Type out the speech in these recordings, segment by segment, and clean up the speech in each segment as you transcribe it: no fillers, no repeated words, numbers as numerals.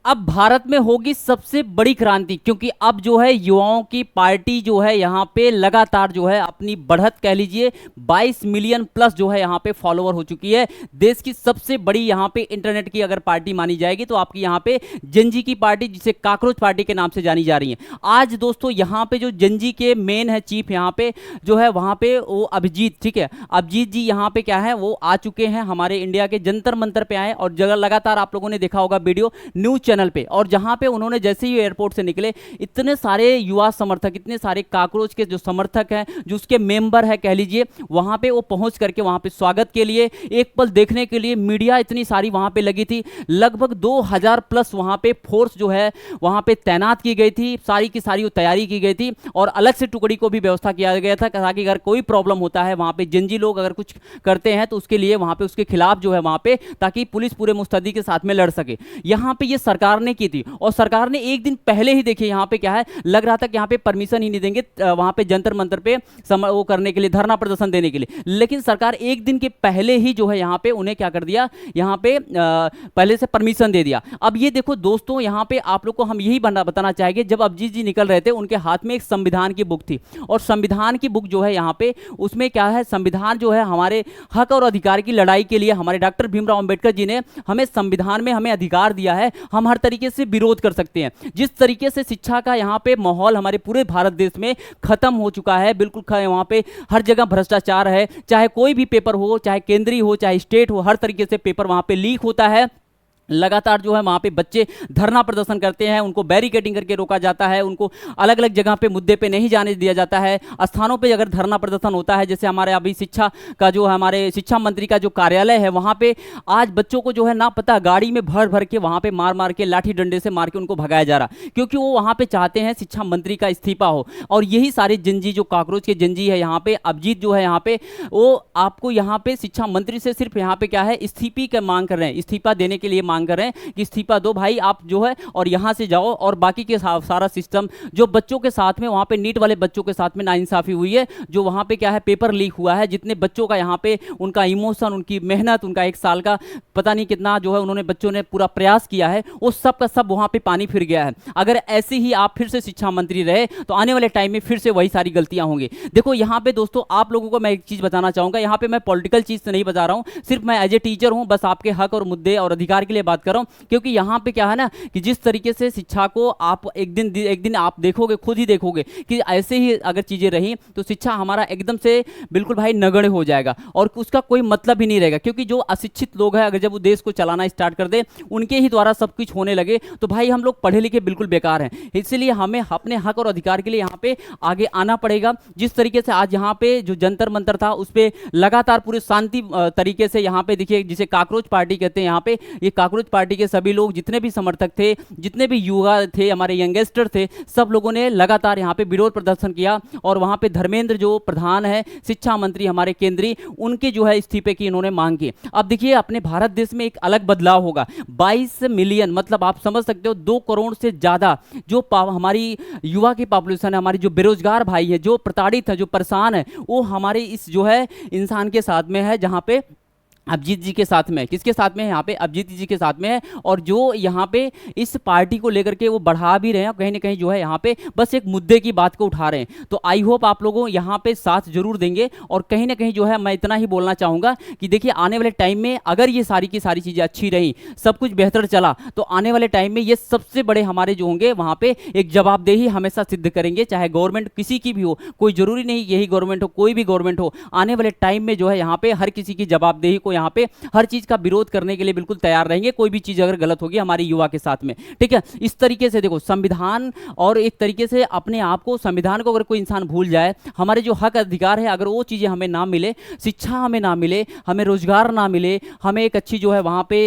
अब भारत में होगी सबसे बड़ी क्रांति, क्योंकि अब जो है युवाओं की पार्टी जो है यहाँ पे लगातार जो है अपनी बढ़त कह लीजिए 22 मिलियन प्लस जो है यहाँ पे फॉलोअर हो चुकी है। देश की सबसे बड़ी यहाँ पे इंटरनेट की अगर पार्टी मानी जाएगी तो आपकी यहाँ पे जेनजी की पार्टी, जिसे काकरोच पार्टी के नाम से जानी जा रही है। आज दोस्तों यहाँ पे जो जेनजी के मेन है चीफ यहाँ पे जो है वहां पे वो अभिजीत, ठीक है, अभिजीत जी यहाँ पे क्या है वो आ चुके हैं, हमारे इंडिया के जंतर मंतर पे आए और जगह लगातार आप लोगों ने देखा होगा वीडियो न्यूज चैनल पे। और जहां पे उन्होंने जैसे ही एयरपोर्ट से निकले इतने सारे युवा समर्थक, इतने सारे काकरोच के जो समर्थक हैं, जो उसके मेंबर है कह लीजिए, वहां पे वो पहुंच करके वहां पे स्वागत के लिए, एक पल देखने के लिए मीडिया इतनी सारी वहां पे लगी थी। लगभग 2000 प्लस वहां पे फोर्स जो है वहां पे तैनात की गई थी, सारी की सारी तैयारी की गई थी और अलग से टुकड़ी को भी व्यवस्था किया गया था ताकि अगर कोई प्रॉब्लम होता है वहां पे जेनजी लोग अगर कुछ करते हैं तो उसके लिए वहां पे उसके खिलाफ जो है वहां पे ताकि पुलिस पूरे मुस्तैदी के साथ में लड़ सके। यहां पे ये सरकार ने की थी और सरकार ने एक दिन पहले ही देखिए यहां पे क्या है, लग रहा था कि यहां पे परमिशन ही नहीं देंगे वहां पे जंतर मंतर पे वो करने के लिए, धरना प्रदर्शन देने के लिए, लेकिन सरकार एक दिन के पहले ही जो है यहां पे उन्हें क्या कर दिया, यहां पे पहले से परमिशन दे दिया। अब ये देखो दोस्तों, यहां पे आप लोग को हम यही बताना चाहेंगे, जब अभिजीत जी निकल रहे थे उनके हाथ में एक संविधान की बुक थी और संविधान की बुक जो है यहां पे उसमें क्या है, संविधान जो है हमारे हक और अधिकार की लड़ाई के लिए हमारे डॉक्टर भीमराव अंबेडकर जी ने हमें संविधान में हमें अधिकार दिया है, हम हर तरीके से विरोध कर सकते हैं। जिस तरीके से शिक्षा का यहाँ पे माहौल हमारे पूरे भारत देश में खत्म हो चुका है, बिल्कुल वहाँ पे हर जगह भ्रष्टाचार है, चाहे कोई भी पेपर हो, चाहे केंद्रीय हो चाहे स्टेट हो, हर तरीके से पेपर वहाँ पे लीक होता है। लगातार जो है वहाँ पे बच्चे धरना प्रदर्शन करते हैं, उनको बैरिकेडिंग करके रोका जाता है, उनको अलग अलग जगह पे मुद्दे पे नहीं जाने दिया जाता है। स्थानों पे अगर धरना प्रदर्शन होता है, जैसे हमारे अभी शिक्षा का जो हमारे शिक्षा मंत्री का जो कार्यालय है वहाँ पे आज बच्चों को जो है ना पता गाड़ी में भर भर के वहाँ पे मार मार के लाठी डंडे से मार के उनको भगाया जा रहा, क्योंकि वो वहाँ पे चाहते हैं शिक्षा मंत्री का इस्तीफा हो। और यही सारे जंजी जो काकरोच के जंजी है यहाँ पे, अभिजीत जो है यहाँ पे वो आपको यहाँ पे शिक्षा मंत्री से सिर्फ यहाँ पे क्या है इस्तीफे की मांग कर रहे हैं, इस्तीफा देने के लिए मांग कर रहे हैं कि इस्तीफा दो भाई आप जो है और यहां से जाओ। और बाकी के सारा सिस्टम जो बच्चों के साथ में वहां पे नीट वाले बच्चों के साथ में नाइंसाफी हुई है, जो वहां पे क्या है पेपर लीक हुआ है, जितने बच्चों का यहां पे उनका इमोशन, उनकी मेहनत, उनका एक साल का पता नहीं कितना जो है उन्होंने बच्चों ने पूरा प्रयास किया है, वो सब का सब वहां पे पानी फिर गया है। अगर ऐसे ही आप फिर से शिक्षा मंत्री रहे तो आने वाले टाइम में फिर से वही सारी गलतियां होंगी। देखो यहाँ पे दोस्तों आप लोगों को मैं एक चीज बताना चाहूंगा, यहाँ पे मैं पॉलिटिकल चीज से नहीं बता रहा हूँ, सिर्फ मैं एज ए टीचर हूँ, बस आपके हक और मुद्दे और अधिकार के लिए बात कर रहा हूँ। क्योंकि यहाँ पे क्या है ना कि जिस तरीके से शिक्षा को आप एक दिन आप देखोगे, खुद ही देखोगे कि ऐसे ही अगर चीजें रही तो शिक्षा हमारा एकदम से बिल्कुल भाई नगण्य हो जाएगा और उसका कोई मतलब ही नहीं रहेगा। क्योंकि जो अशिक्षित लोग हैं अगर जब वो देश को चलाना स्टार्ट कर दे, उनके ही द्वारा सब कुछ होने लगे, तो भाई हम लोग पढ़े लिखे बिल्कुल बेकार हैं। इसलिए हमें अपने हक और अधिकार के लिए यहाँ पे आगे आना पड़ेगा। जिस तरीके से आज यहाँ पे जो जंतर मंतर था उस पर लगातार पूरे शांति तरीके से यहाँ पे देखिए, जिसे काकरोच पार्टी कहते हैं, यहाँ पे ये काकरोच पार्टी के सभी लोग जितने भी समर्थक थे, जितने भी युवा थे, हमारे यंगस्टर थे, सब लोगों ने लगातार यहाँ पे विरोध प्रदर्शन किया और वहाँ पे धर्मेंद्र जो प्रधान है शिक्षा मंत्री हमारे केंद्रीय, उनके जो है इस्तीफे की इन्होंने मांग की। अब देखिए अपने भारत देश में एक अलग बदलाव होगा। 22 मिलियन मतलब आप समझ सकते हो 2 करोड़ से ज्यादा जो हमारी युवा की पॉपुलेशन है, हमारी जो बेरोजगार भाई है, जो प्रताड़ित है, जो परेशान है, वो हमारे इस जो है इंसान के साथ में है, जहाँ पे अभिजीत जी के साथ में, किसके साथ में है यहाँ पे, अभिजीत जी के साथ में है। और जो यहाँ पे इस पार्टी को लेकर के वो बढ़ा भी रहे हैं, कहीं ना कहीं जो है यहाँ पे बस एक मुद्दे की बात को उठा रहे हैं। तो आई होप आप लोगों यहाँ पे साथ जरूर देंगे। और कहीं ना कहीं जो है मैं इतना ही बोलना चाहूँगा कि देखिए आने वाले टाइम में अगर ये सारी की सारी चीज़ें अच्छी रही, सब कुछ बेहतर चला, तो आने वाले टाइम में ये सबसे बड़े हमारे जो होंगे वहाँ पे एक जवाबदेही हमेशा सिद्ध करेंगे, चाहे गवर्नमेंट किसी की भी हो, कोई जरूरी नहीं यही गवर्नमेंट हो, कोई भी गवर्नमेंट हो, आने वाले टाइम में जो है यहाँ पे हर किसी की जवाबदेही को यहाँ पे हर चीज का विरोध करने के लिए बिल्कुल तैयार रहेंगे। कोई भी चीज अगर गलत होगी हमारी युवा के साथ में, ठीक है। इस तरीके से देखो संविधान और एक तरीके से अपने आप को, संविधान को अगर कोई इंसान भूल जाए, हमारे जो हक अधिकार है अगर वो चीजें हमें ना मिले, शिक्षा हमें ना मिले, हमें रोजगार ना मिले, हमें एक अच्छी जो है वहां पे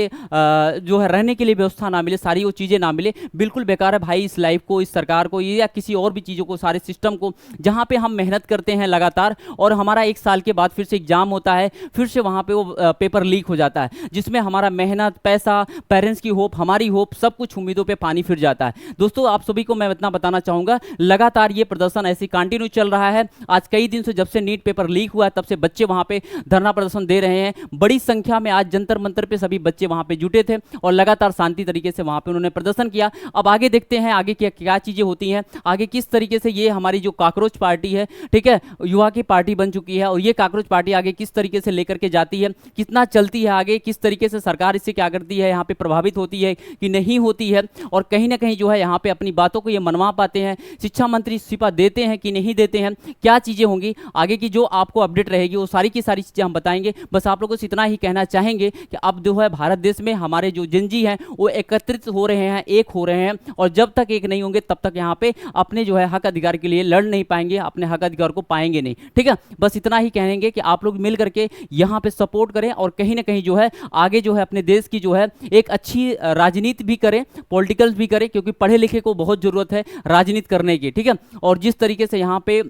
जो है रहने के लिए व्यवस्था ना मिले, सारी वो चीजें ना मिले, बिल्कुल बेकार है भाई इस लाइफ को, इस सरकार को या किसी और भी चीजों को, सारे सिस्टम को, जहां पे हम मेहनत करते हैं लगातार और हमारा 1 साल के बाद फिर से एग्जाम होता है, फिर से वहां पे वो पेपर लीक हो जाता है, जिसमें हमारा मेहनत, पैसा, पेरेंट्स की होप, हमारी होप, सब कुछ उम्मीदों पे पानी फिर जाता है। दोस्तों आप सभी को मैं इतना बताना चाहूंगा, लगातार ये प्रदर्शन ऐसी कंटिन्यू चल रहा है। आज कई दिन से जब से नीट पेपर लीक हुआ है तब से बच्चे वहां पे धरना प्रदर्शन दे रहे हैं। बड़ी संख्या में आज जंतर मंतर पे सभी बच्चे वहां पे जुटे थे और लगातार शांति तरीके से वहां पे उन्होंने प्रदर्शन किया। अब आगे देखते हैं आगे क्या क्या चीजें होती हैं, आगे किस तरीके से ये हमारी जो कॉकरोच पार्टी है, ठीक है, युवा की पार्टी बन चुकी है, और ये कॉकरोच पार्टी आगे किस तरीके से लेकर के जाती है, कितना चलती है आगे, किस तरीके से सरकार इससे क्या करती है, यहाँ पे प्रभावित होती है कि नहीं होती है, और कहीं ना कहीं जो है यहाँ पे अपनी बातों को ये मनवा पाते हैं, शिक्षा मंत्री इस्तीफा देते हैं कि नहीं देते हैं, क्या चीजें होंगी आगे की जो आपको अपडेट रहेगी वो सारी की सारी चीजें हम बताएंगे। बस आप लोगों से इतना ही कहना चाहेंगे कि अब जो है भारत देश में हमारे जो जिंजी हैं वो एकत्रित हो रहे हैं, एक हो रहे हैं, और जब तक एक नहीं होंगे तब तक यहाँ पे अपने जो है हक अधिकार के लिए लड़ नहीं पाएंगे, अपने हक अधिकार को पाएंगे नहीं। ठीक है, बस इतना ही कहेंगे कि आप लोग मिल करके यहाँ पे सपोर्ट करें और कहीं ना कहीं जो है आगे जो है अपने देश की जो है एक अच्छी राजनीति भी करें, पॉलिटिकल्स भी करें, क्योंकि पढ़े लिखे को बहुत जरूरत है राजनीति करने की। ठीक है, और जिस तरीके से यहाँ पे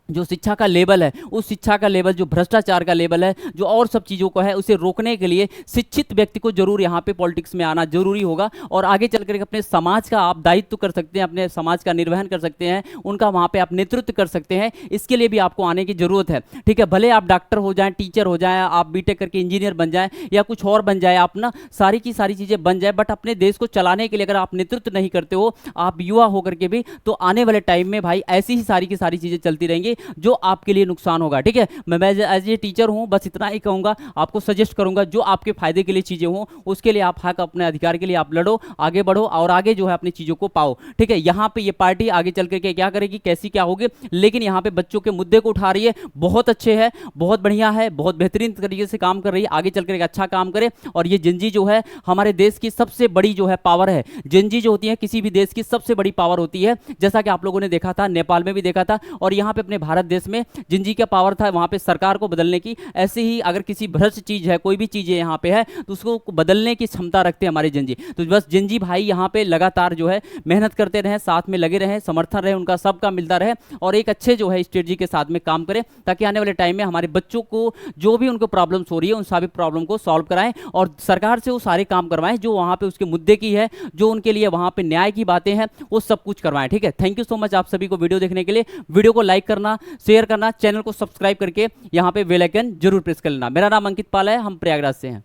जो शिक्षा का लेवल है, उस शिक्षा का लेवल, जो भ्रष्टाचार का लेवल है, जो और सब चीज़ों को है, उसे रोकने के लिए शिक्षित व्यक्ति को जरूर यहाँ पे पॉलिटिक्स में आना जरूरी होगा, और आगे चलकर अपने समाज का आप दायित्व कर सकते हैं, अपने समाज का निर्वहन कर सकते हैं, उनका वहाँ पे आप नेतृत्व कर सकते हैं। इसके लिए भी आपको आने की जरूरत है। ठीक है, भले आप डॉक्टर हो जाएं, टीचर हो जाएं, आप बीटेक करके इंजीनियर बन जाएं या कुछ और बन जाए, आप ना सारी की सारी चीज़ें बन जाए, बट अपने देश को चलाने के लिए अगर आप नेतृत्व नहीं करते हो, आप युवा होकर के भी, तो आने वाले टाइम में भाई ऐसी ही सारी की सारी चीज़ें चलती रहेंगी जो आपके लिए नुकसान होगा। ठीक है, मैं एज ए टीचर हूं, बस इतना ही कहूंगा, आपको सजेस्ट करूंगा जो आपके फायदे के लिए चीजें हों उसके लिए आप हक, अपने अधिकार के लिए आप लड़ो, आगे बढ़ो और आगे जो है अपनी चीजों को पाओ। ठीक है, यहां पे ये पार्टी आगे चल करके क्या करेगी, कैसी क्या होगी, लेकिन यहां पे बच्चों के मुद्दे को उठा रही है, बहुत अच्छे है, बहुत बढ़िया है, बहुत बेहतरीन तरीके से काम कर रही है, आगे चल करके अच्छा काम करे। और ये जिंजी जो है हमारे देश की सबसे बड़ी जो है पावर है, जिंजी जो होती है किसी भी देश की सबसे बड़ी पावर होती है, जैसा कि आप लोगों ने देखा था, नेपाल में भी देखा था, और यहाँ पे अपने भारत देश में जिंजी का पावर था वहां पे सरकार को बदलने की। ऐसे ही अगर किसी भ्रष्ट चीज है, कोई भी चीज है यहाँ पे है, तो उसको बदलने की क्षमता रखते हैं हमारे जिंजी। तो बस जिंजी भाई यहाँ पे लगातार जो है मेहनत करते रहे, साथ में लगे रहे, समर्थन रहे उनका सबका मिलता रहे, और एक अच्छे जो है स्ट्रेटजी के साथ में काम करें, ताकि आने वाले टाइम में हमारे बच्चों को जो भी उनको प्रॉब्लम्स हो रही है उन सभी प्रॉब्लम को सॉल्व कराएं, और सरकार से वो सारे काम करवाएं जो वहां पे उसके मुद्दे की है, जो उनके लिए वहां पे न्याय की बातें हैं, वो सब कुछ करवाएं। ठीक है, थैंक यू सो मच आप सभी को वीडियो देखने के लिए। वीडियो को लाइक करना, शेयर करना, चैनल को सब्सक्राइब करके यहाँ पे बेल आइकन जरूर प्रेस कर लेना। मेरा नाम अंकित पाल है, हम प्रयागराज से हैं।